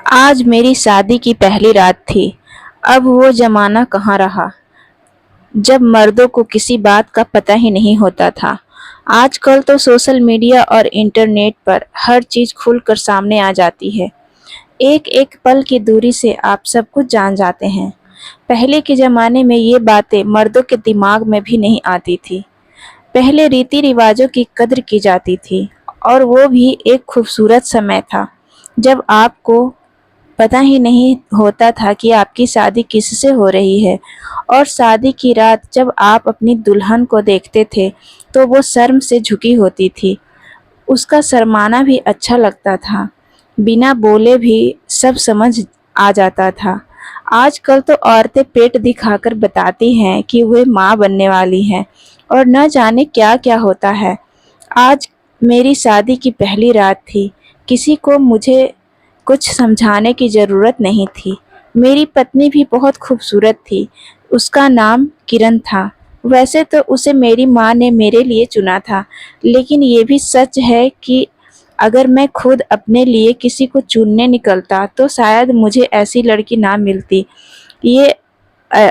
आज मेरी शादी की पहली रात थी। अब वो ज़माना कहाँ रहा, जब मर्दों को किसी बात का पता ही नहीं होता था। आजकल तो सोशल मीडिया और इंटरनेट पर हर चीज़ खुलकर सामने आ जाती है। एक-एक पल की दूरी से आप सब कुछ जान जाते हैं। पहले के ज़माने में ये बातें मर्दों के दिमाग में भी नहीं आती थी। पहले रीति-रिवाज़ों की कद्र की जाती थी और वो भी एक खूबसूरत समय था, जब आपको पता ही नहीं होता था कि आपकी शादी किससे हो रही है। और शादी की रात जब आप अपनी दुल्हन को देखते थे, तो वो शर्म से झुकी होती थी। उसका शर्माना भी अच्छा लगता था। बिना बोले भी सब समझ आ जाता था। आजकल तो औरतें पेट दिखाकर बताती हैं कि वे माँ बनने वाली हैं और न जाने क्या-क्या होता है। आज मेरी शादी की पहली रात थी। किसी को मुझे कुछ समझाने की ज़रूरत नहीं थी। मेरी पत्नी भी बहुत खूबसूरत थी। उसका नाम किरण था। वैसे तो उसे मेरी माँ ने मेरे लिए चुना था, लेकिन ये भी सच है कि अगर मैं खुद अपने लिए किसी को चुनने निकलता, तो शायद मुझे ऐसी लड़की ना मिलती। ये अ,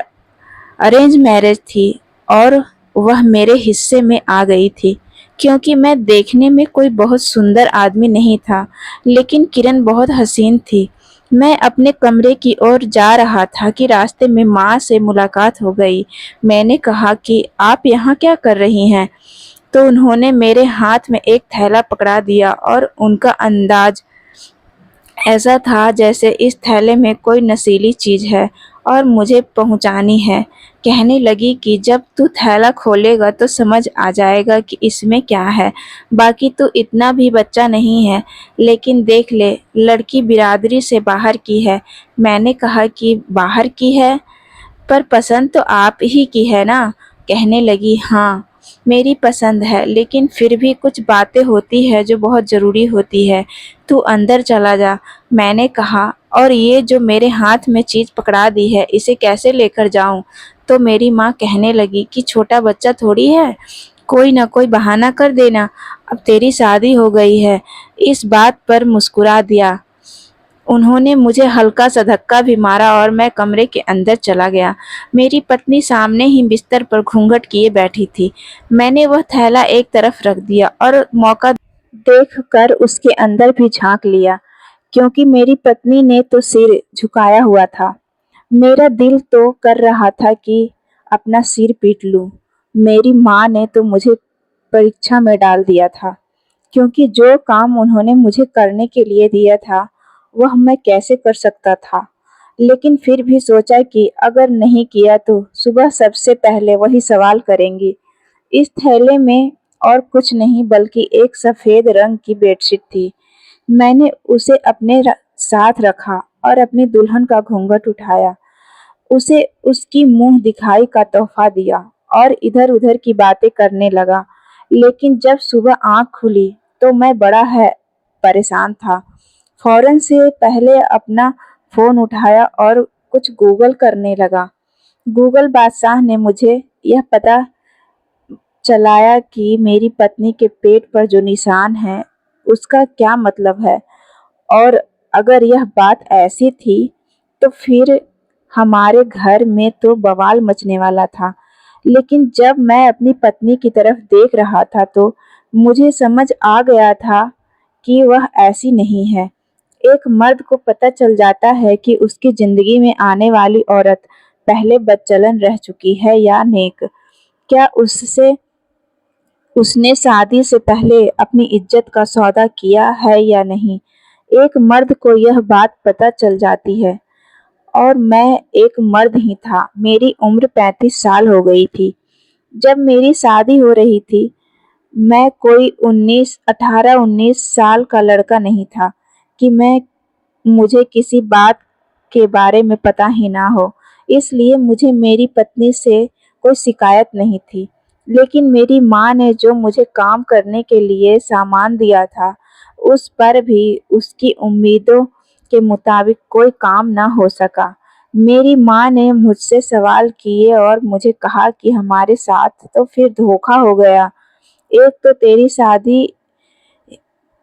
अरेंज मैरिज थी और वह मेरे हिस्से में आ गई थी, क्योंकि मैं देखने में कोई बहुत सुंदर आदमी नहीं था, लेकिन किरण बहुत हसीन थी। मैं अपने कमरे की ओर जा रहा था कि रास्ते में माँ से मुलाकात हो गई। मैंने कहा कि आप यहाँ क्या कर रही हैं? तो उन्होंने मेरे हाथ में एक थैला पकड़ा दिया और उनका अंदाज ऐसा था जैसे इस थैले में कोई नशीली चीज़ है और मुझे पहुंचानी है। कहने लगी कि जब तू थैला खोलेगा तो समझ आ जाएगा कि इसमें क्या है। बाकी तो इतना भी बच्चा नहीं है, लेकिन देख ले, लड़की बिरादरी से बाहर की है। मैंने कहा कि बाहर की है? पर पसंद तो आप ही की है ना? कहने लगी, हाँ, मेरी पसंद है, लेकिन फिर भी कुछ बातें होती है जो बहुत ज़रूरी होती है। तू अंदर चला जा। मैंने कहा, और ये जो मेरे हाथ में चीज़ पकड़ा दी है, इसे कैसे लेकर जाऊँ? तो मेरी माँ कहने लगी कि छोटा बच्चा थोड़ी है, कोई ना कोई बहाना कर देना, अब तेरी शादी हो गई है। इस बात पर मुस्कुरा दिया। उन्होंने मुझे हल्का सा धक्का भी मारा और मैं कमरे के अंदर चला गया। मेरी पत्नी सामने ही बिस्तर पर घूंघट किए बैठी थी। मैंने वह थैला एक तरफ रख दिया और मौका देखकर उसके अंदर भी झाँक लिया, क्योंकि मेरी पत्नी ने तो सिर झुकाया हुआ था। मेरा दिल तो कर रहा था कि अपना सिर पीट लूँ। मेरी माँ ने तो मुझे परीक्षा में डाल दिया था, क्योंकि जो काम उन्होंने मुझे करने के लिए दिया था, वह मैं कैसे कर सकता था। लेकिन फिर भी सोचा कि अगर नहीं किया तो सुबह सबसे पहले वही सवाल करेंगी। इस थैले में और कुछ नहीं बल्कि एक सफ़ेद रंग की बेडशीट थी। मैंने उसे अपने साथ रखा और अपनी दुल्हन का घूंघट उठाया, उसे उसकी मुंह दिखाई का तोहफा दिया और इधर-उधर की बातें करने लगा। लेकिन जब सुबह आँख खुली तो मैं बड़ा है परेशान था। फौरन से पहले अपना फ़ोन उठाया और कुछ गूगल करने लगा। गूगल बादशाह ने मुझे यह पता चलाया कि मेरी पत्नी के पेट पर जो निशान है, उसका क्या मतलब है, और अगर यह बात ऐसी थी, तो फिर हमारे घर में तो बवाल मचने वाला था। लेकिन जब मैं अपनी पत्नी की तरफ देख रहा था, तो मुझे समझ आ गया था कि वह ऐसी नहीं है। एक मर्द को पता चल जाता है कि उसकी ज़िंदगी में आने वाली औरत पहले बदचलन रह चुकी है या नेक। क्या उसने शादी से पहले अपनी इज्जत का सौदा किया है या नहीं। एक मर्द को यह बात पता चल जाती है, और मैं एक मर्द ही था। मेरी उम्र 35 साल हो गई थी जब मेरी शादी हो रही थी। मैं कोई 18-19 साल का लड़का नहीं था कि मुझे किसी बात के बारे में पता ही ना हो। इसलिए मुझे मेरी पत्नी से कोई शिकायत नहीं थी। लेकिन मेरी माँ ने जो मुझे काम करने के लिए सामान दिया था, उस पर भी उसकी उम्मीदों के मुताबिक कोई काम न हो सका। मेरी माँ ने मुझसे सवाल किए और मुझे कहा कि हमारे साथ तो फिर धोखा हो गया। एक तो तेरी शादी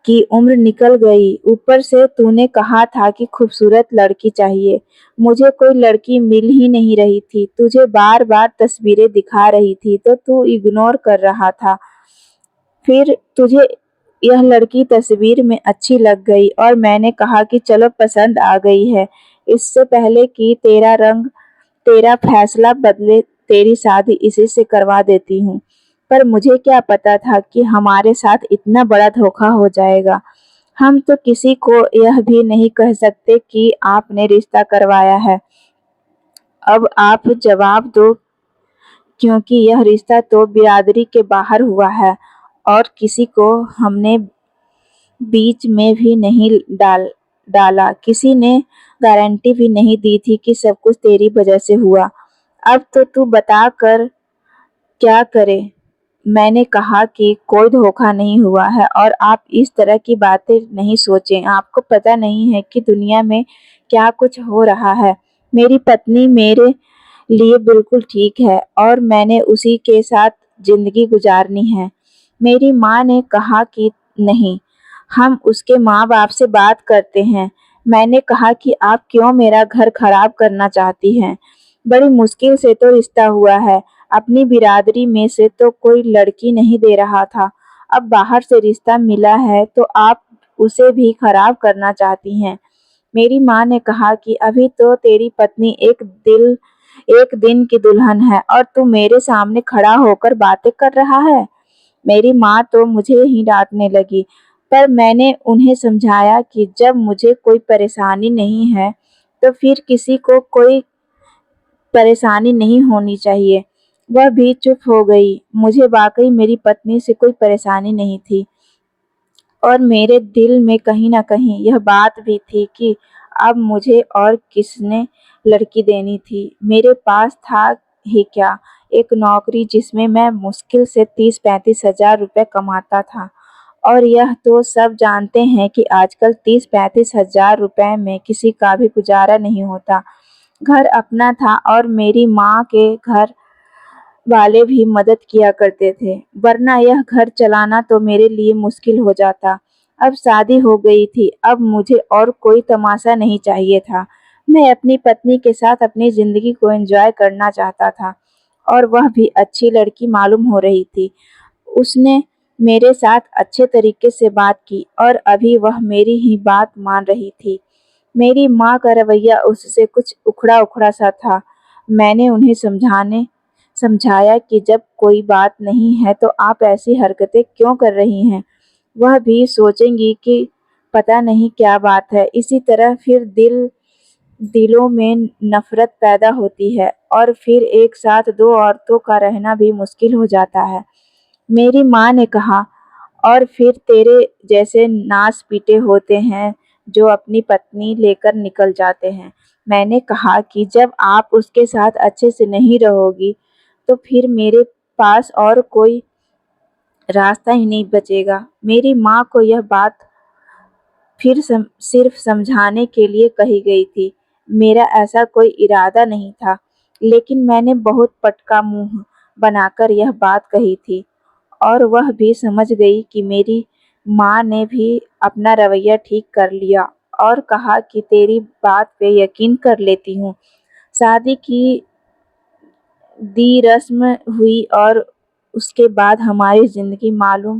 की उम्र निकल गई, ऊपर से तूने कहा था कि खूबसूरत लड़की चाहिए। मुझे कोई लड़की मिल ही नहीं रही थी, तुझे बार-बार तस्वीरें दिखा रही थी तो तू इग्नोर कर रहा था। फिर तुझे यह लड़की तस्वीर में अच्छी लग गई और मैंने कहा कि चलो पसंद आ गई है। इससे पहले कि तेरा फैसला बदले तेरी शादी इसी से करवा देती हूँ। पर मुझे क्या पता था कि हमारे साथ इतना बड़ा धोखा हो जाएगा। हम तो किसी को यह भी नहीं कह सकते कि आपने रिश्ता करवाया है। अब आप जवाब दो, क्योंकि यह रिश्ता तो बिरादरी के बाहर हुआ है और किसी को हमने बीच में भी नहीं डाला। किसी ने गारंटी भी नहीं दी थी कि सब कुछ तेरी वजह से हुआ। अब तो तू बता कर क्या करे। मैंने कहा कि कोई धोखा नहीं हुआ है और आप इस तरह की बातें नहीं सोचें। आपको पता नहीं है कि दुनिया में क्या कुछ हो रहा है। मेरी पत्नी मेरे लिए बिल्कुल ठीक है और मैंने उसी के साथ जिंदगी गुजारनी है। मेरी माँ ने कहा कि नहीं, हम उसके माँ-बाप से बात करते हैं। मैंने कहा कि आप क्यों मेरा घर खराब करना चाहती हैं? बड़ी मुश्किल से तो रिश्ता हुआ है। अपनी बिरादरी में से तो कोई लड़की नहीं दे रहा था। अब बाहर से रिश्ता मिला है तो आप उसे भी खराब करना चाहती हैं। मेरी माँ ने कहा कि अभी तो तेरी पत्नी एक दिन की दुल्हन है और तू मेरे सामने खड़ा होकर बातें कर रहा है। मेरी माँ तो मुझे ही डांटने लगी, पर मैंने उन्हें समझाया कि जब मुझे कोई परेशानी नहीं है, तो फिर किसी को कोई परेशानी नहीं होनी चाहिए। वह भी चुप हो गई। मुझे वाकई मेरी पत्नी से कोई परेशानी नहीं थी और मेरे दिल में कहीं न कहीं यह बात भी थी कि अब मुझे और किसने लड़की देनी थी। मेरे पास था ही क्या, एक नौकरी जिसमें मैं मुश्किल से 30-35 हज़ार रुपए कमाता था और यह तो सब जानते हैं कि आजकल 30-35 हज़ार रुपए में किसी का भी गुजारा नहीं होता। घर अपना था और मेरी माँ के घर वाले भी मदद किया करते थे, वरना यह घर चलाना तो मेरे लिए मुश्किल हो जाता। अब शादी हो गई थी, अब मुझे और कोई तमाशा नहीं चाहिए था। मैं अपनी पत्नी के साथ अपनी ज़िंदगी को एन्जॉय करना चाहता था और वह भी अच्छी लड़की मालूम हो रही थी। उसने मेरे साथ अच्छे तरीके से बात की और अभी वह मेरी ही बात मान रही थी। मेरी माँ का रवैया उससे कुछ उखड़ा-उखड़ा सा था। मैंने उन्हें समझाया कि जब कोई बात नहीं है तो आप ऐसी हरकतें क्यों कर रही हैं? वह भी सोचेंगी कि पता नहीं क्या बात है। इसी तरह फिर दिलों में नफ़रत पैदा होती है और फिर एक साथ 2 औरतों का रहना भी मुश्किल हो जाता है। मेरी माँ ने कहा, और फिर तेरे जैसे नास-पीटे होते हैं जो अपनी पत्नी लेकर निकल जाते हैं। मैंने कहा कि जब आप उसके साथ अच्छे से नहीं रहोगी, तो फिर मेरे पास और कोई रास्ता ही नहीं बचेगा। मेरी माँ को यह बात फिर सिर्फ समझाने के लिए कही गई थी। मेरा ऐसा कोई इरादा नहीं था, लेकिन मैंने बहुत पटका मुँह बनाकर यह बात कही थी और वह भी समझ गई कि मेरी माँ ने भी अपना रवैया ठीक कर लिया और कहा कि तेरी बात पे यकीन कर लेती हूँ। शादी की दी रस्म हुई और उसके बाद हमारी ज़िंदगी मालूम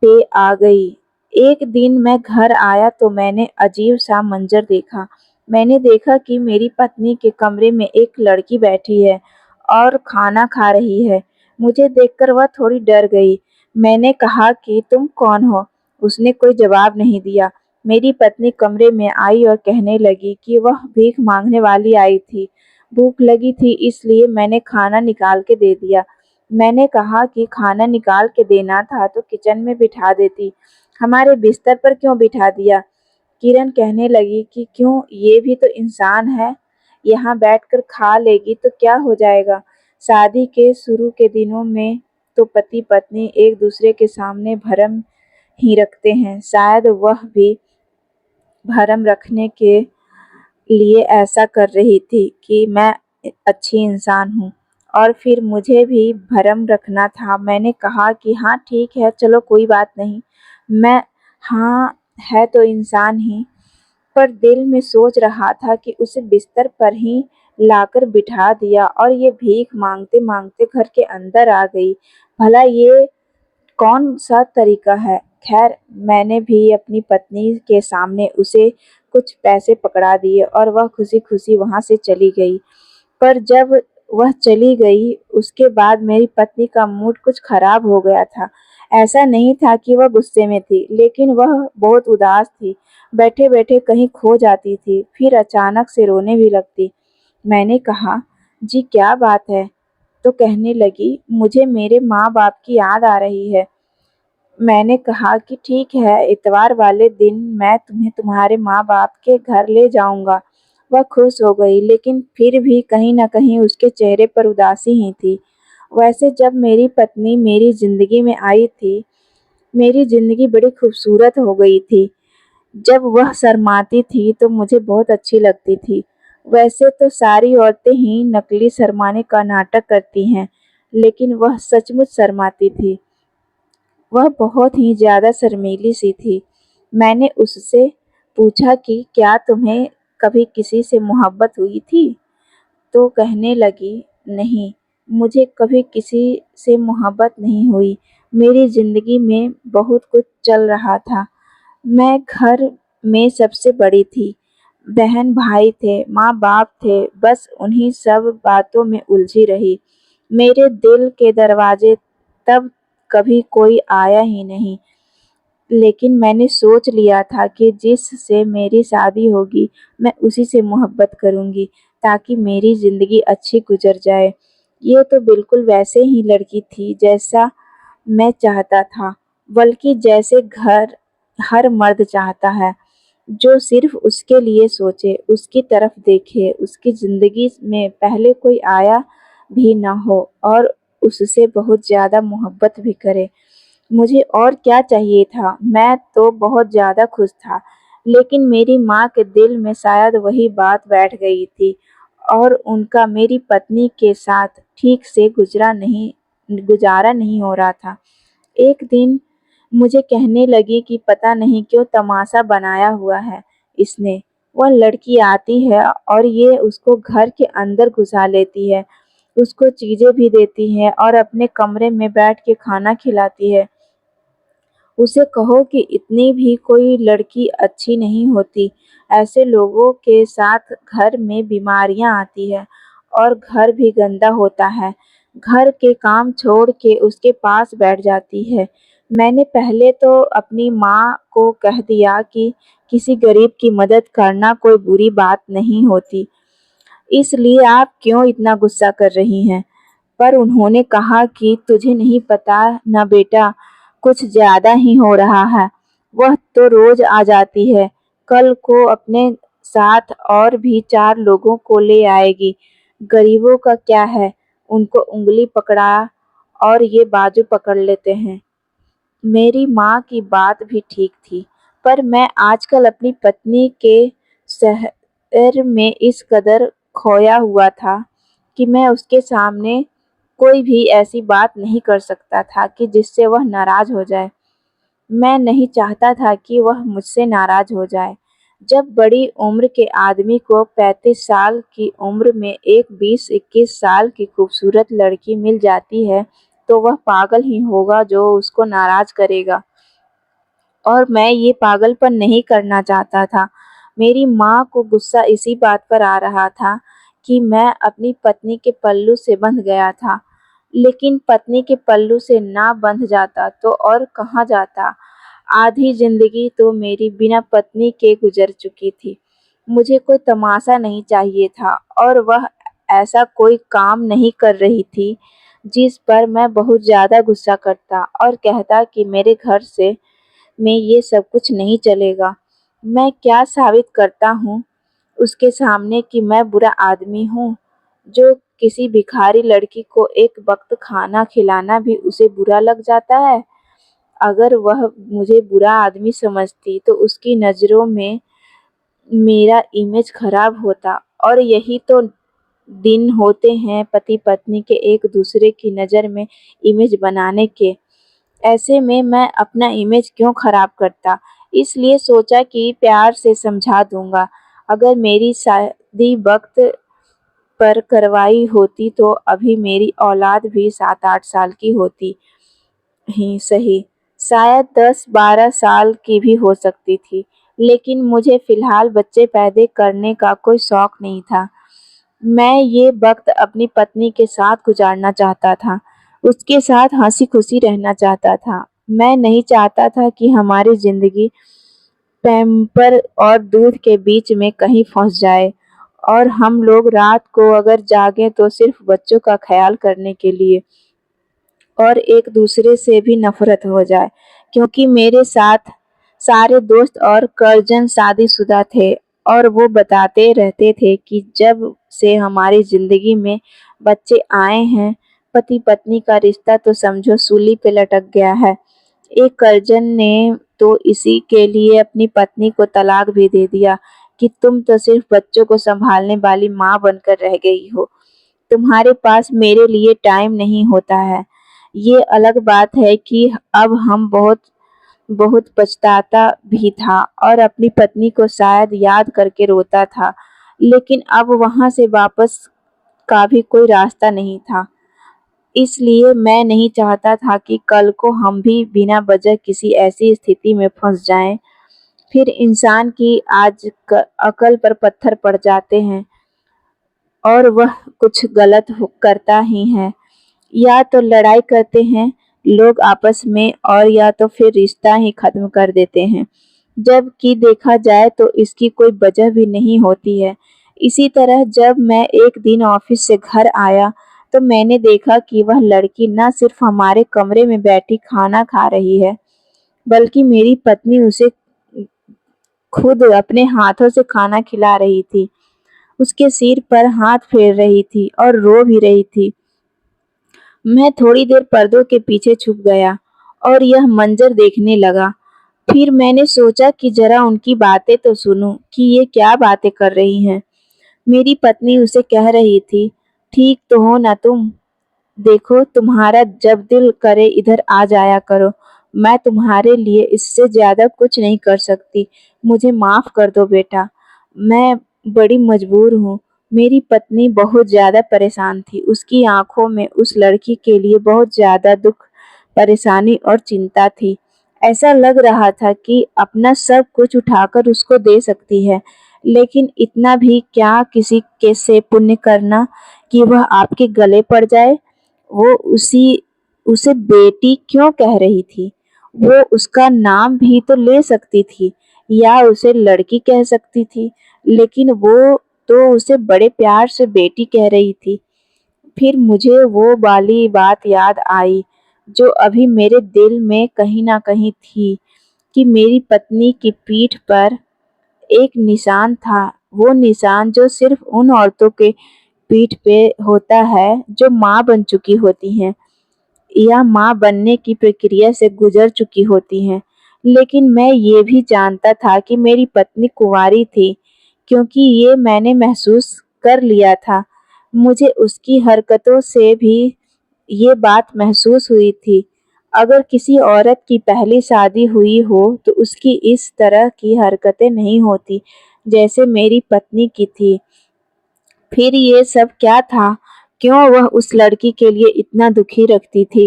पे आ गई। एक दिन मैं घर आया तो मैंने अजीब-सा मंज़र देखा। मैंने देखा कि मेरी पत्नी के कमरे में एक लड़की बैठी है और खाना खा रही है। मुझे देखकर वह थोड़ी डर गई। मैंने कहा कि तुम कौन हो? उसने कोई जवाब नहीं दिया। मेरी पत्नी कमरे में आई और कहने लगी कि वह भीख माँगने वाली आई थी। भूख लगी थी इसलिए मैंने खाना निकाल के दे दिया। मैंने कहा कि खाना निकाल के देना था तो किचन में बिठा देती, हमारे बिस्तर पर क्यों बिठा दिया? किरण कहने लगी कि क्यों, ये भी तो इंसान है, यहाँ बैठकर खा लेगी तो क्या हो जाएगा? शादी के शुरू के दिनों में तो पति-पत्नी एक दूसरे के सामने भरम ही रखते हैं, शायद वह भी भरम रखने के लिए ऐसा कर रही थी कि मैं अच्छी इंसान हूँ और फिर मुझे भी भरम रखना था। मैंने कहा कि हाँ ठीक है, चलो कोई बात नहीं। मैं हाँ, है तो इंसान ही, पर दिल में सोच रहा था कि उसे बिस्तर पर ही लाकर बिठा दिया और ये भीख मांगते-मांगते घर के अंदर आ गई। भला ये कौन-सा तरीका है? खैर, मैंने भी अपनी पत्नी के सामने उसे कुछ पैसे पकड़ा दिए और वह खुशी-खुशी वहाँ से चली गई। पर जब वह चली गई, उसके बाद मेरी पत्नी का मूड कुछ खराब हो गया था। ऐसा नहीं था कि वह गुस्से में थी, लेकिन वह बहुत उदास थी। बैठे-बैठे कहीं खो जाती थी, फिर अचानक से रोने भी लगती। मैंने कहा, "जी क्या बात है?" तो कहने लगी, "मुझे मेरे माँ-बाप की याद आ रही है।" मैंने कहा कि ठीक है, इतवार वाले दिन मैं तुम्हें तुम्हारे माँ-बाप के घर ले जाऊँगा। वह खुश हो गई, लेकिन फिर भी कहीं न कहीं उसके चेहरे पर उदासी ही थी। वैसे जब मेरी पत्नी मेरी ज़िंदगी में आई थी, मेरी ज़िंदगी बड़ी खूबसूरत हो गई थी। जब वह शर्माती थी तो मुझे बहुत अच्छी लगती थी। वैसे तो सारी औरतें ही नकली शर्माने का नाटक करती हैं, लेकिन वह सचमुच शर्माती थी। वह बहुत ही ज़्यादा शर्मीली सी थी। मैंने उससे पूछा कि क्या तुम्हें कभी किसी से मोहब्बत हुई थी? तो कहने लगी, नहीं, मुझे कभी किसी से मोहब्बत नहीं हुई। मेरी ज़िंदगी में बहुत कुछ चल रहा था। मैं घर में सबसे बड़ी थी। बहन-भाई थे, माँ-बाप थे, बस उन्हीं सब बातों में उलझी रही। मेरे दिल के दरवाजे तब कभी कोई आया ही नहीं। लेकिन मैंने सोच लिया था कि जिससे मेरी शादी होगी, मैं उसी से मोहब्बत करूँगी, ताकि मेरी ज़िंदगी अच्छी गुज़र जाए। ये तो बिल्कुल वैसे ही लड़की थी जैसा मैं चाहता था, बल्कि जैसे घर हर मर्द चाहता है, जो सिर्फ़ उसके लिए सोचे, उसकी तरफ देखे, उसकी ज़िंदगी में पहले कोई आया भी ना हो और उससे बहुत ज़्यादा मोहब्बत भी करे। मुझे और क्या चाहिए था? मैं तो बहुत ज़्यादा खुश था, लेकिन मेरी माँ के दिल में शायद वही बात बैठ गई थी और उनका मेरी पत्नी के साथ ठीक से गुज़ारा नहीं हो रहा था। एक दिन मुझे कहने लगी कि पता नहीं क्यों तमाशा बनाया हुआ है इसने। वह लड़की आती है और ये उसको घर के अंदर घुसा लेती है, उसको चीज़ें भी देती है और अपने कमरे में बैठ के खाना खिलाती है। उसे कहो कि इतनी भी कोई लड़की अच्छी नहीं होती। ऐसे लोगों के साथ घर में बीमारियाँ आती हैं और घर भी गंदा होता है। घर के काम छोड़ के उसके पास बैठ जाती है। मैंने पहले तो अपनी माँ को कह दिया कि किसी गरीब की मदद करना कोई बुरी बात नहीं होती, इसलिए आप क्यों इतना गुस्सा कर रही हैं? पर उन्होंने कहा कि तुझे नहीं पता ना बेटा, कुछ ज़्यादा ही हो रहा है। वह तो रोज़ आ जाती है, कल को अपने साथ और भी 4 लोगों को ले आएगी। गरीबों का क्या है, उनको उँगली पकड़ा और ये बाजू पकड़ लेते हैं। मेरी माँ की बात भी ठीक थी, पर मैं आजकल अपनी पत्नी के शहर में इस कदर खोया हुआ था कि मैं उसके सामने कोई भी ऐसी बात नहीं कर सकता था कि जिससे वह नाराज़ हो जाए। मैं नहीं चाहता था कि वह मुझसे नाराज़ हो जाए। जब बड़ी उम्र के आदमी को 35 साल की उम्र में एक 20-21 साल की खूबसूरत लड़की मिल जाती है, तो वह पागल ही होगा जो उसको नाराज़ करेगा। और मैं ये पागलपन नहीं करना चाहता था। मेरी माँ को गुस्सा इसी बात पर आ रहा था कि मैं अपनी पत्नी के पल्लू से बंध गया था। लेकिन पत्नी के पल्लू से ना बंध जाता तो और कहाँ जाता। आधी ज़िंदगी तो मेरी बिना पत्नी के गुज़र चुकी थी। मुझे कोई तमाशा नहीं चाहिए था और वह ऐसा कोई काम नहीं कर रही थी, जिस पर मैं बहुत ज़्यादा गुस्सा करता और कहता कि मेरे घर से में ये सब कुछ नहीं चलेगा। मैं क्या साबित करता हूँ उसके सामने कि मैं बुरा आदमी हूँ, जो किसी भिखारी लड़की को एक वक़्त खाना खिलाना भी उसे बुरा लग जाता है। अगर वह मुझे बुरा आदमी समझती तो उसकी नज़रों में मेरा इमेज खराब होता और यही तो दिन होते हैं पति-पत्नी के एक-दूसरे की नज़र में इमेज बनाने के। ऐसे में मैं अपना इमेज क्यों खराब करता? इसलिए सोचा कि प्यार से समझा दूंगा। अगर मेरी शादी वक्त पर करवाई होती तो अभी मेरी औलाद भी 7-8 साल की होती ही सही, शायद 10-12 साल की भी हो सकती थी। लेकिन मुझे फिलहाल बच्चे पैदा करने का कोई शौक नहीं था। मैं ये वक्त अपनी पत्नी के साथ गुजारना चाहता था, उसके साथ हंसी-खुशी रहना चाहता था। मैं नहीं चाहता था कि हमारी ज़िंदगी पैम्पर और दूध के बीच में कहीं फँस जाए और हम लोग रात को अगर जागें तो सिर्फ बच्चों का ख़्याल करने के लिए और एक दूसरे से भी नफ़रत हो जाए, क्योंकि मेरे साथ सारे दोस्त और कज़न शादीशुदा थे और वो बताते रहते थे कि जब से हमारी ज़िंदगी में बच्चे आए हैं, पति-पत्नी का रिश्ता तो समझो सूली पे लटक गया है। एक कज़न ने तो इसी के लिए अपनी पत्नी को तलाक भी दे दिया कि तुम तो सिर्फ बच्चों को सँभालने वाली माँ बनकर रह गई हो। तुम्हारे पास मेरे लिए टाइम नहीं होता है। ये अलग बात है कि अब हम बहुत बहुत पछताता भी था और अपनी पत्नी को शायद याद करके रोता था, लेकिन अब वहाँ से वापस का भी कोई रास्ता नहीं था। इसलिए मैं नहीं चाहता था कि कल को हम भी बिना वजह किसी ऐसी स्थिति में फंस जाएं। फिर इंसान की अकल पर पत्थर पड़ जाते हैं और वह कुछ गलत करता ही है। या तो लड़ाई करते हैं लोग आपस में और या तो फिर रिश्ता ही खत्म कर देते हैं, जबकि देखा जाए तो इसकी कोई वजह भी नहीं होती है। इसी तरह जब मैं एक दिन ऑफिस से घर आया तो मैंने देखा कि वह लड़की न सिर्फ हमारे कमरे में बैठी खाना खा रही है, बल्कि मेरी पत्नी उसे खुद अपने हाथों से खाना खिला रही थी, उसके सिर पर हाथ फेर रही थी और रो भी रही थी। मैं थोड़ी देर पर्दों के पीछे छुप गया और यह मंजर देखने लगा। फिर मैंने सोचा कि जरा उनकी बातें तो सुनूं कि ये क्या बातें कर रही हैं। मेरी पत्नी उसे कह रही थी, ठीक तो हो ना तुम? देखो तुम्हारा जब दिल करे इधर आ जाया करो। मैं तुम्हारे लिए इससे ज्यादा कुछ नहीं कर सकती। मुझे माफ कर दो बेटा। मैं बड़ी मजबूर हूँ। मेरी पत्नी बहुत ज्यादा परेशान थी। उसकी आंखों में उस लड़की के लिए बहुत ज्यादा दुख, परेशानी और चिंता थी। ऐसा लग रहा था कि अपना सब कुछ उठाकर उसको दे सकती है, लेकिन इतना भी क्या किसी के से पुण्य करना कि वह आपके गले पड़ जाए। वो उसे बेटी क्यों कह रही थी? वो उसका नाम भी तो ले सकती थी या उसे लड़की कह सकती थी, लेकिन वो तो उसे बड़े प्यार से बेटी कह रही थी। फिर मुझे वो वाली बात याद आई जो अभी मेरे दिल में कहीं ना कहीं थी कि मेरी पत्नी की पीठ पर एक निशान था, वो निशान जो सिर्फ उन औरतों के पीठ पे होता है जो माँ बन चुकी होती हैं या माँ बनने की प्रक्रिया से गुजर चुकी होती हैं। लेकिन मैं ये भी जानता था कि मेरी पत्नी कुंवारी थी, क्योंकि ये मैंने महसूस कर लिया था। मुझे उसकी हरकतों से भी ये बात महसूस हुई थी। अगर किसी औरत की पहली शादी हुई हो तो उसकी इस तरह की हरकतें नहीं होती जैसे मेरी पत्नी की थी। फिर ये सब क्या था? क्यों वह उस लड़की के लिए इतना दुखी रखती थी?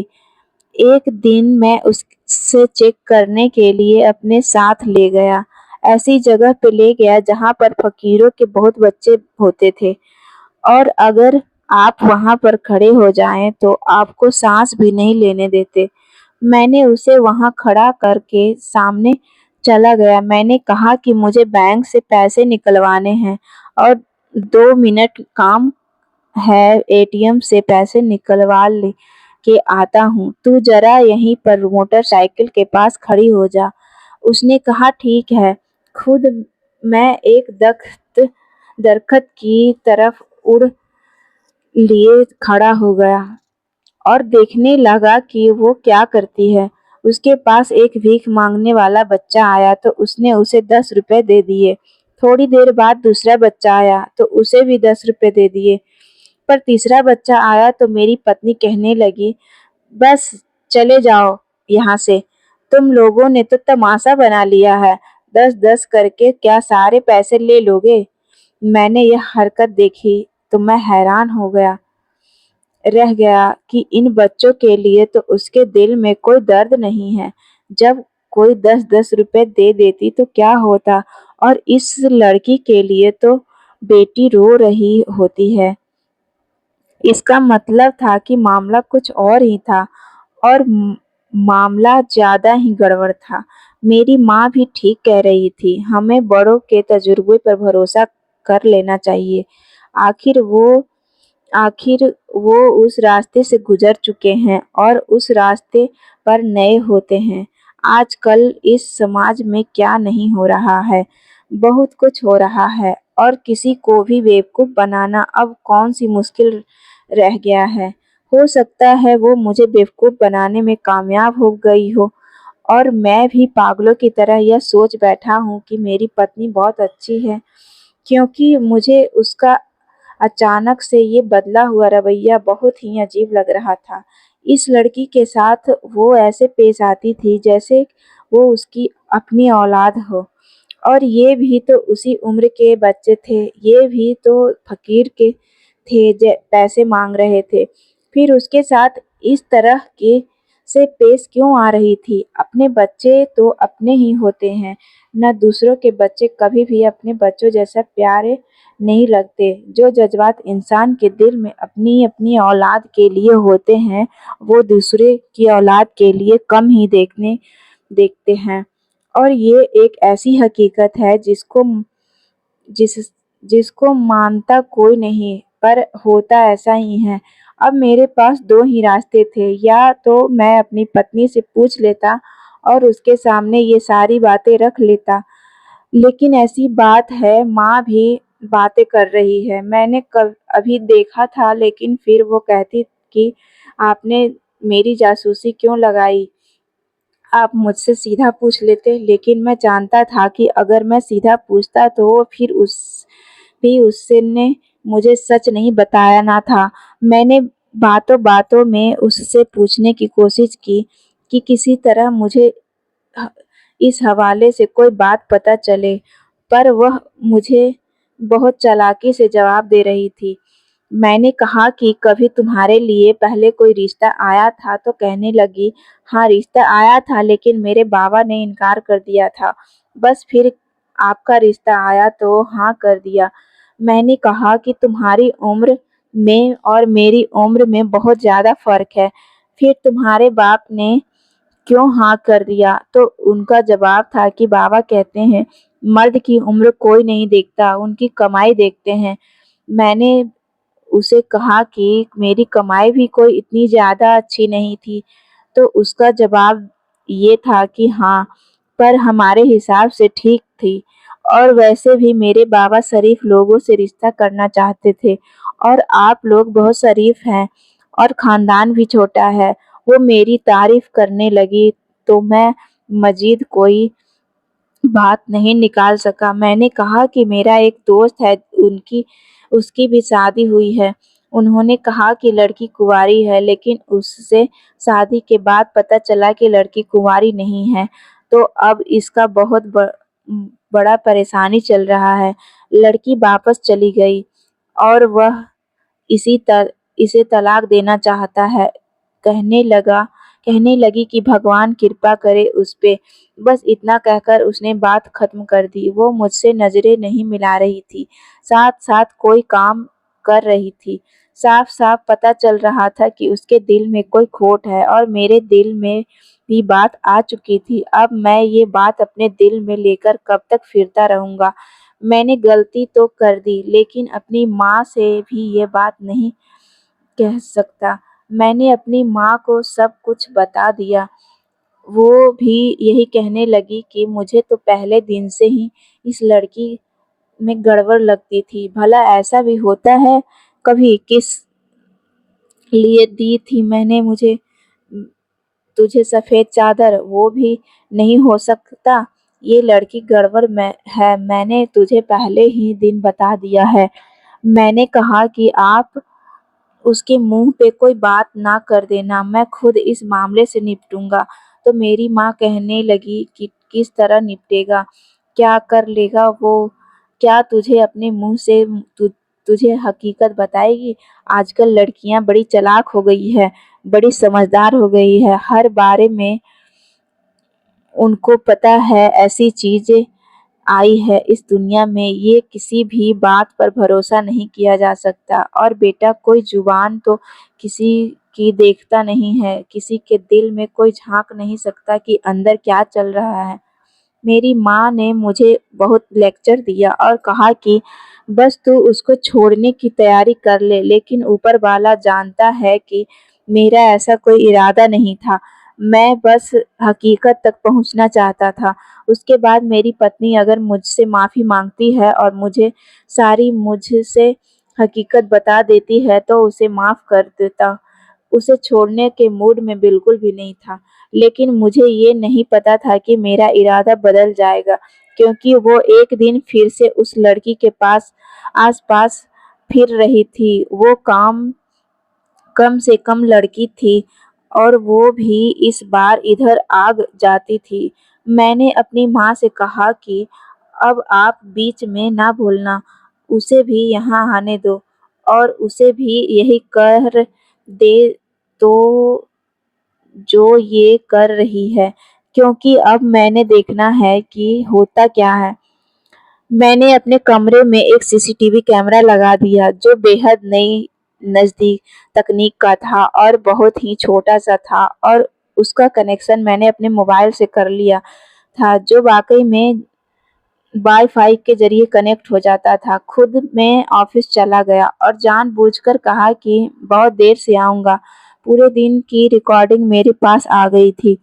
एक दिन मैं उससे चेक करने के लिए अपने साथ ले गया। ऐसी जगह पे ले गया जहाँ पर फकीरों के बहुत बच्चे होते थे और अगर आप वहाँ पर खड़े हो जाएं तो आपको सांस भी नहीं लेने देते। मैंने उसे वहाँ खड़ा करके सामने चला गया। मैंने कहा कि मुझे बैंक से पैसे निकलवाने हैं और 2 मिनट काम है, एटीएम से पैसे निकलवा ले के आता हूँ। तू जरा यहीं पर मोटरसाइकिल के पास खड़ी हो जा। उसने कहा ठीक है। खुद मैं एक दरख्त की तरफ उड़ लिए खड़ा हो गया और देखने लगा कि वो क्या करती है। उसके पास एक भीख मांगने वाला बच्चा आया तो उसने उसे 10 रुपए दे दिए। थोड़ी देर बाद दूसरा बच्चा आया तो उसे भी 10 रुपए दे दिए। पर तीसरा बच्चा आया तो मेरी पत्नी कहने लगी, बस चले जाओ यहाँ से, तुम लोगों ने तो तमाशा बना लिया है। 10-10 करके क्या सारे पैसे ले लोगे? मैंने यह हरकत देखी तो मैं हैरान हो गया रह गया कि इन बच्चों के लिए तो उसके दिल में कोई दर्द नहीं है। जब कोई 10-10 रुपए दे देती तो क्या होता, और इस लड़की के लिए तो बेटी रो रही होती है। इसका मतलब था कि मामला कुछ और ही था, और मामला ज़्यादा ही गड़बड़ था। मेरी माँ भी ठीक कह रही थी, हमें बड़ों के तजुर्बे पर भरोसा कर लेना चाहिए। आखिर वो आखिर वो उस रास्ते से गुजर चुके हैं और उस रास्ते पर नए होते हैं। आजकल इस समाज में क्या नहीं हो रहा है, बहुत कुछ हो रहा है, और किसी को भी बेवकूफ़ बनाना अब कौन सी मुश्किल रह गया है। हो सकता है वो मुझे बेवकूफ़ बनाने में कामयाब हो गई हो, और मैं भी पागलों की तरह यह सोच बैठा हूँ कि मेरी पत्नी बहुत अच्छी है, क्योंकि मुझे उसका अचानक से ये बदला हुआ रवैया बहुत ही अजीब लग रहा था। इस लड़की के साथ वो ऐसे पेश आती थी जैसे वो उसकी अपनी औलाद हो, और ये भी तो उसी उम्र के बच्चे थे, ये भी तो फ़कीर के थे पैसे माँग रहे थे। फिर उसके साथ इस तरह के से पेश क्यों आ रही थी? अपने बच्चे तो अपने ही होते हैं, न दूसरों के बच्चे कभी भी अपने बच्चों जैसा प्यारे नहीं लगते। जो जज़्बात इंसान के दिल में अपनी-अपनी औलाद के लिए होते हैं, वो दूसरे की औलाद के लिए कम ही देखते हैं। और ये एक ऐसी हकीकत है जिस जिसको मानता कोई नहीं, पर होता ऐसा ही है। अब मेरे पास 2 ही रास्ते थे, या तो मैं अपनी पत्नी से पूछ लेता और उसके सामने ये सारी बातें रख लेता। लेकिन ऐसी बात है, माँ भी बातें कर रही है। मैंने कब अभी देखा था, लेकिन फिर वो कहती कि आपने मेरी जासूसी क्यों लगाई? आप मुझसे सीधा पूछ लेते। लेकिन मैं जानता था कि अगर मैं सीधा पूछता तो वो फिर उसने मुझे सच नहीं बताया ना था। मैंने बातों-बातों में उससे पूछने की कोशिश की कि किसी तरह मुझे ह इस हवाले से कोई बात पता चले, पर वह मुझे बहुत चालाकी से जवाब दे रही थी। मैंने कहा कि कभी तुम्हारे लिए पहले कोई रिश्ता आया था, तो कहने लगी, हाँ, रिश्ता आया था, लेकिन मेरे बाबा ने इनकार कर दिया था। बस फिर आपका रिश्ता आया तो हाँ कर दिया। मैंने कहा कि तुम्हारी उम्र में और मेरी उम्र में बहुत ज़्यादा फ़र्क है, फिर तुम्हारे बाप ने क्यों हाँ कर दिया? तो उनका जवाब था कि बाबा कहते हैं, मर्द की उम्र कोई नहीं देखता, उनकी कमाई देखते हैं। मैंने उसे कहा कि मेरी कमाई भी कोई इतनी ज़्यादा अच्छी नहीं थी, तो उसका जवाब ये था कि हाँ, पर हमारे हिसाब से ठीक थी, और वैसे भी मेरे बाबा शरीफ लोगों से रिश्ता करना चाहते थे, और आप लोग बहुत शरीफ हैं और ख़ानदान भी छोटा है। वो मेरी तारीफ़ करने लगी तो मैं मज़ीद कोई बात नहीं निकाल सका। मैंने कहा कि मेरा एक दोस्त है, उसकी भी शादी हुई है। उन्होंने कहा कि लड़की कुँवारी है, लेकिन उससे शादी के बाद पता चला कि लड़की कुँवारी नहीं है, तो अब इसका बहुत बड़ा परेशानी चल रहा है। लड़की वापस चली गई और वह इसी त इसे तलाक देना चाहता है। कहने लगा कहने लगी कि भगवान कृपा करे उस पे। बस इतना कहकर उसने बात खत्म कर दी। वो मुझसे नज़रें नहीं मिला रही थी, साथ-साथ कोई काम कर रही थी। साफ-साफ पता चल रहा था कि उसके दिल में कोई खोट है, और मेरे दिल में भी बात आ चुकी थी। अब मैं ये बात अपने दिल में लेकर कब तक फिरता रहूँगा? मैंने गलती तो कर दी, लेकिन अपनी माँ से भी ये बात नहीं कह सकता। मैंने अपनी माँ को सब कुछ बता दिया। वो भी यही कहने लगी कि मुझे तो पहले दिन से ही इस लड़की में गड़बड़ लगती थी। भला ऐसा भी होता है कभी? किस लिए दी थी मैंने मुझे तुझे सफ़ेद चादर, वो भी नहीं हो सकता। ये लड़की गड़बड़ में है, मैंने तुझे पहले ही दिन बता दिया है। मैंने कहा कि आप उसके मुँह पे कोई बात ना कर देना, मैं खुद इस मामले से निपटूँगा। तो मेरी माँ कहने लगी कि किस तरह निपटेगा, क्या कर लेगा वो, क्या तुझे अपने मुँह से तुझे हकीकत बताएगी। आजकल लड़कियाँ बड़ी चालाक हो गई है, बड़ी समझदार हो गई है, हर बारे में उनको पता है ऐसी चीज़ें आई है इस दुनिया में, ये किसी भी बात पर भरोसा नहीं किया जा सकता। और बेटा कोई जुबान तो किसी की देखता नहीं है, किसी के दिल में कोई झाँक नहीं सकता कि अंदर क्या चल रहा है। मेरी माँ ने मुझे बहुत लेक्चर दिया और कहा कि बस तू उसको छोड़ने की तैयारी कर ले, लेकिन ऊपर वाला जानता है कि मेरा ऐसा कोई इरादा नहीं था। मैं बस हकीकत तक पहुँचना चाहता था। उसके बाद मेरी पत्नी अगर मुझसे माफ़ी माँगती है और मुझे सारी मुझसे हकीकत बता देती है तो उसे माफ़ कर देता। उसे छोड़ने के मूड में बिल्कुल भी नहीं था। लेकिन मुझे ये नहीं पता था कि मेरा इरादा बदल जाएगा, क्योंकि वो एक दिन फिर से उस लड़की के पास आस-पास फिर रही थी। वो कम से कम लड़की थी और वो भी इस बार इधर आ जाती थी। मैंने अपनी माँ से कहा कि अब आप बीच में ना बोलना, उसे भी यहाँ आने दो और उसे भी यही कर दे तो जो ये कर रही है, क्योंकि अब मैंने देखना है कि होता क्या है। मैंने अपने कमरे में एक सीसीटीवी कैमरा लगा दिया जो बेहद नई नज़दीक तकनीक का था और बहुत ही छोटा-सा था, और उसका कनेक्शन मैंने अपने मोबाइल से कर लिया था, जो वाक़ई में वाई-फाई के ज़रिए कनेक्ट हो जाता था। खुद मैं ऑफ़िस चला गया और जानबूझकर कहा कि बहुत देर से आऊँगा। पूरे दिन की रिकॉर्डिंग मेरे पास आ गई थी।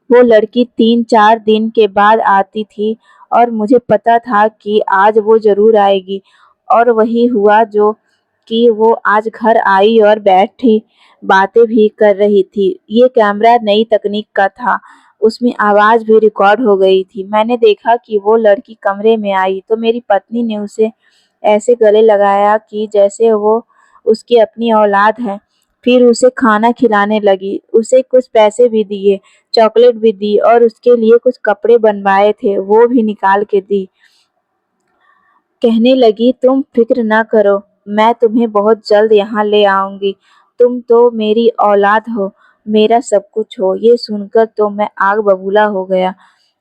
वो लड़की 3-4 दिन के बाद आती थी और मुझे पता था कि आज वो ज़रूर आएगी, और वही हुआ जो कि वो आज घर आई और बैठी बातें भी कर रही थी। ये कैमरा नई तकनीक का था, उसमें आवाज़ भी रिकॉर्ड हो गई थी। मैंने देखा कि वो लड़की कमरे में आई तो मेरी पत्नी ने उसे ऐसे गले लगाया कि जैसे वो उसकी अपनी औलाद है। फिर उसे खाना खिलाने लगी, उसे कुछ पैसे भी दिए, चॉकलेट भी दी और उसके लिए कुछ कपड़े बनवाए थे, वो भी निकाल के दी। कहने लगी, तुम फ़िक्र ना करो, मैं तुम्हें बहुत जल्द यहाँ ले आऊँगी। तुम तो मेरी औलाद हो, मेरा सब कुछ हो। ये सुनकर तो मैं आग बबूला हो गया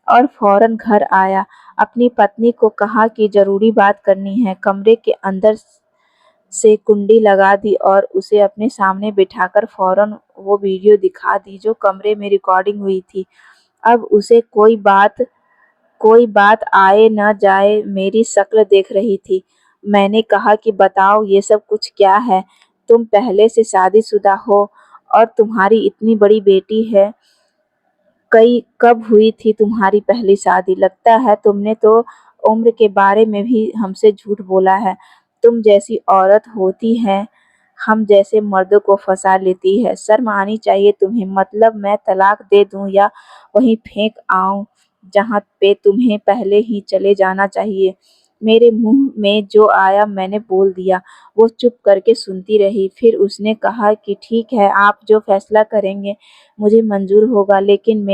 और फ़ौरन घर आया। अपनी पत्नी को कहा कि ज़रूरी बात करनी है। कमरे के अंदर से कुंडी लगा दी और उसे अपने सामने बिठाकर फ़ौरन वो वीडियो दिखा दी जो कमरे में रिकॉर्डिंग हुई थी। अब उसे कोई बात आए न जाए मेरी शक्ल देख रही थी। मैंने कहा कि बताओ ये सब कुछ क्या है? तुम पहले से शादीशुदा हो और तुम्हारी इतनी बड़ी बेटी है। कब हुई थी तुम्हारी पहली शादी? लगता है तुमने तो उम्र के बारे में भी हमसे झूठ बोला है। तुम जैसी औरत होती है, हम जैसे मर्दों को फँसा लेती है। शर्म आनी चाहिए तुम्हें। मतलब मैं तलाक दे दूँ या वहीं फेंक आऊँ जहाँ पे तुम्हें पहले ही चले जाना चाहिए। मेरे मुँह में जो आया मैंने बोल दिया। वो चुप करके सुनती रही। फिर उसने कहा कि ठीक है, आप जो फैसला करेंगे मुझे मंज़ूर होगा, लेकिन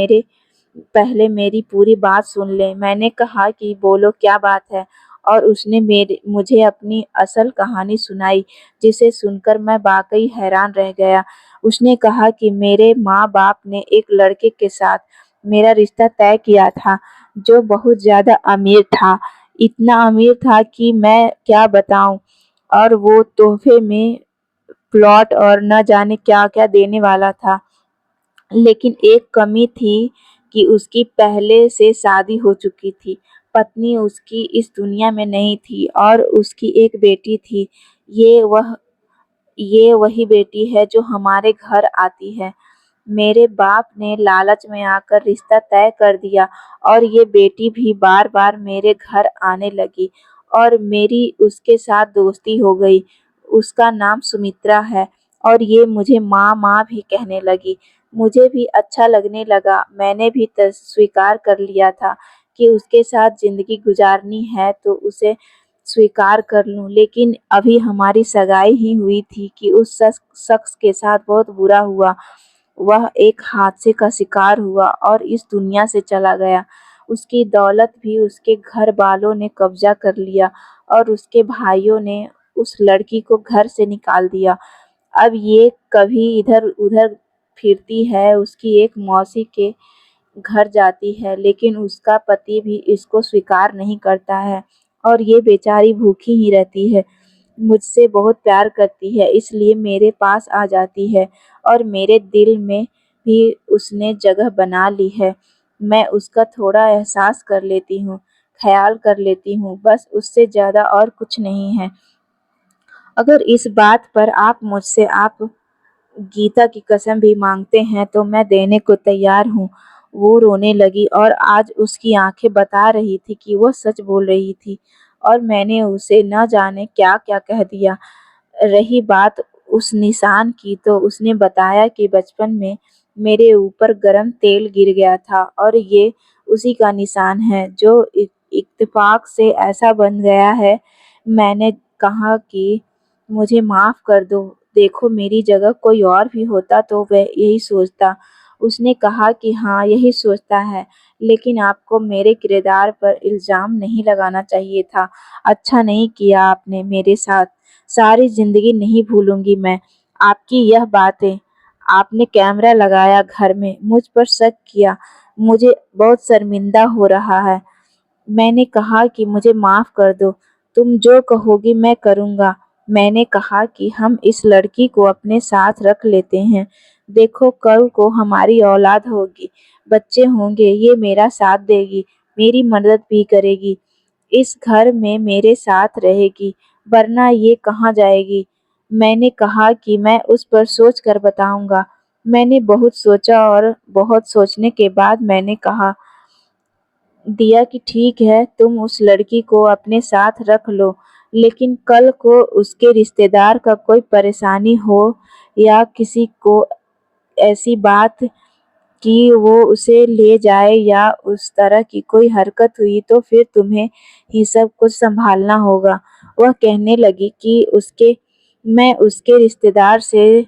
पहले मेरी पूरी बात सुन लें। मैंने कहा कि बोलो क्या बात है? और उसने मुझे अपनी असल कहानी सुनाई, जिसे सुनकर मैं वाक़ई हैरान रह गया। उसने कहा कि मेरे माँ-बाप ने एक लड़के के साथ मेरा रिश्ता तय किया था, जो बहुत ज़्यादा अमीर था। इतना अमीर था कि मैं क्या बताऊँ, और वो तोहफ़े में प्लॉट और न जाने क्या-क्या देने वाला था। लेकिन एक कमी थी कि उसकी पहले से शादी हो चुकी थी। पत्नी उसकी इस दुनिया में नहीं थी और उसकी एक बेटी थी। ये वह ये वही बेटी है जो हमारे घर आती है। मेरे बाप ने लालच में आकर रिश्ता तय कर दिया और ये बेटी भी बार-बार मेरे घर आने लगी और मेरी उसके साथ दोस्ती हो गई। उसका नाम सुमित्रा है और ये मुझे माँ माँ भी कहने लगी। मुझे भी अच्छा लगने लगा। मैंने भी स्वीकार कर लिया था कि उसके साथ ज़िंदगी गुजारनी है तो उसे स्वीकार कर लूँ। लेकिन अभी हमारी सगाई ही हुई थी कि उस शख्स के साथ बहुत बुरा हुआ। वह एक हादसे का शिकार हुआ और इस दुनिया से चला गया। उसकी दौलत भी उसके घर वालों ने कब्जा कर लिया और उसके भाइयों ने उस लड़की को घर से निकाल दिया। अब ये कभी इधर-उधर फिरती है, उसकी एक मौसी के घर जाती है, लेकिन उसका पति भी इसको स्वीकार नहीं करता है और ये बेचारी भूखी ही रहती है। मुझसे बहुत प्यार करती है, इसलिए मेरे पास आ जाती है और मेरे दिल में भी उसने जगह बना ली है। मैं उसका थोड़ा एहसास कर लेती हूँ, ख़याल कर लेती हूँ, बस उससे ज़्यादा और कुछ नहीं है। अगर इस बात पर आप मुझसे आप गीता की कसम भी मांगते हैं तो मैं देने को तैयार हूँ। वो रोने लगी और आज उसकी आंखें बता रही थी कि वो सच बोल रही थी और मैंने उसे न जाने क्या-क्या कह दिया। रही बात उस निशान की तो उसने बताया कि बचपन में मेरे ऊपर गरम तेल गिर गया था और ये उसी का निशान है जो इत्तेफाक से ऐसा बन गया है। मैंने कहा कि मुझे माफ़ कर दो, देखो मेरी जगह कोई और भी होता तो वह यही सोचता। उसने कहा कि हाँ, यही सोचता है, लेकिन आपको मेरे किरदार पर इल्ज़ाम नहीं लगाना चाहिए था। अच्छा नहीं किया आपने मेरे साथ। सारी ज़िंदगी नहीं भूलूँगी मैं आपकी यह बातें। आपने कैमरा लगाया घर में, मुझ पर शक किया, मुझे बहुत शर्मिंदा हो रहा है। मैंने कहा कि मुझे माफ़ कर दो, तुम जो कहोगी मैं करूँगा। मैंने कहा कि हम इस लड़की को अपने साथ रख लेते हैं। देखो कल को हमारी औलाद होगी, बच्चे होंगे, ये मेरा साथ देगी, मेरी मदद भी करेगी, इस घर में मेरे साथ रहेगी, वरना ये कहाँ जाएगी। मैंने कहा कि मैं उस पर सोच कर बताऊँगा। मैंने बहुत सोचा और बहुत सोचने के बाद मैंने कहा दिया कि ठीक है, तुम उस लड़की को अपने साथ रख लो, लेकिन कल को उसके रिश्तेदार का कोई परेशानी हो या किसी को ऐसी बात कि वो उसे ले जाए या उस तरह की कोई हरकत हुई तो फिर तुम्हें ही सब कुछ सँभालना होगा। वह कहने लगी कि मैं उसके रिश्तेदार से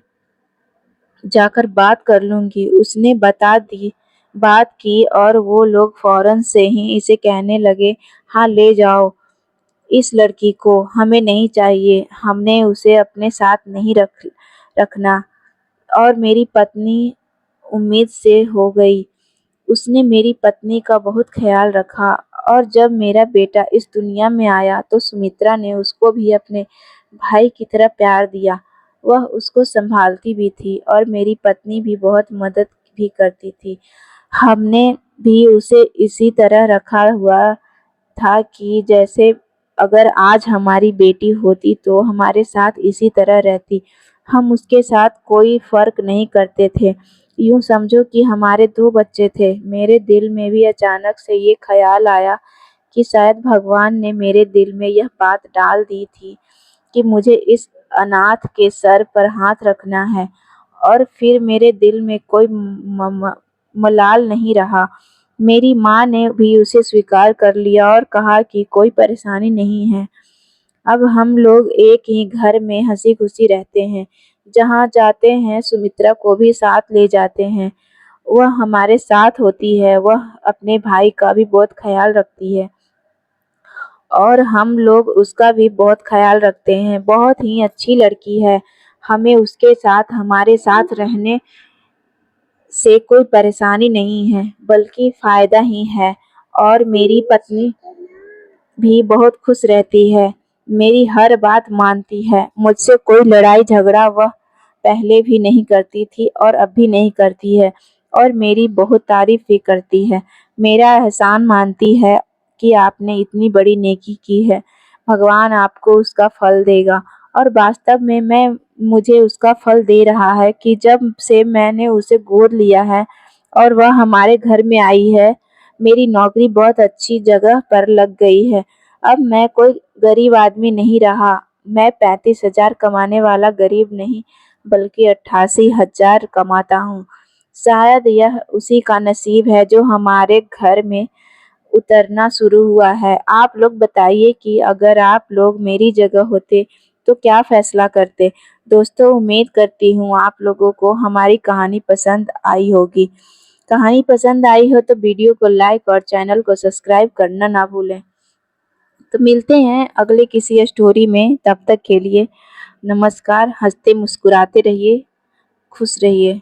जाकर बात कर लूँगी। उसने बात की और वो लोग फ़ौरन से ही इसे कहने लगे, हाँ ले जाओ इस लड़की को, हमें नहीं चाहिए, हमने उसे अपने साथ नहीं रखना। और मेरी पत्नी उम्मीद से हो गई। उसने मेरी पत्नी का बहुत ख़याल रखा और जब मेरा बेटा इस दुनिया में आया तो सुमित्रा ने उसको भी अपने भाई की तरह प्यार दिया। वह उसको सँभालती भी थी और मेरी पत्नी भी बहुत मदद भी करती थी। हमने भी उसे इसी तरह रखा हुआ था कि जैसे अगर आज हमारी बेटी होती तो हमारे साथ इसी तरह रहती। हम उसके साथ कोई फ़र्क नहीं करते थे। यूँ समझो कि हमारे 2 बच्चे थे। मेरे दिल में भी अचानक से ये ख़याल आया कि शायद भगवान ने मेरे दिल में यह बात डाल दी थी कि मुझे इस अनाथ के सर पर हाथ रखना है और फिर मेरे दिल में कोई मलाल नहीं रहा। मेरी माँ ने भी उसे स्वीकार कर लिया और कहा कि कोई परेशानी नहीं है। अब हम लोग एक ही घर में हँसी-खुशी रहते हैं। जहाँ जाते हैं सुमित्रा को भी साथ ले जाते हैं। वह हमारे साथ होती है, वह अपने भाई का भी बहुत ख़याल रखती है और हम लोग उसका भी बहुत ख़याल रखते हैं। बहुत ही अच्छी लड़की है। हमें उसके साथ हमारे साथ रहने से कोई परेशानी नहीं है, बल्कि फ़ायदा ही है और मेरी पत्नी भी बहुत खुश रहती है, मेरी हर बात मानती है। मुझसे कोई लड़ाई-झगड़ा वह पहले भी नहीं करती थी और अब भी नहीं करती है और मेरी बहुत तारीफ़ भी करती है। मेरा एहसान मानती है कि आपने इतनी बड़ी नेकी की है, भगवान आपको उसका फल देगा और वास्तव में मुझे उसका फल दे रहा है कि जब से मैंने उसे गोद लिया है और वह हमारे घर में आई है, मेरी नौकरी बहुत अच्छी जगह पर लग गई है। अब मैं कोई गरीब आदमी नहीं रहा। मैं 35,000 कमाने वाला गरीब नहीं, बल्कि 88,000 कमाता हूँ। शायद यह उसी का नसीब है जो हमारे घर में उतरना शुरू हुआ है। आप लोग बताइए कि अगर आप लोग मेरी जगह होते तो क्या फैसला करते? दोस्तों, उम्मीद करती हूँ आप लोगों को हमारी कहानी पसंद आई होगी। कहानी पसंद आई हो तो वीडियो को लाइक और चैनल को सब्सक्राइब करना ना भूलें। तो मिलते हैं अगले किसी स्टोरी में, तब तक के लिए नमस्कार। हंसते मुस्कुराते रहिए, खुश रहिए।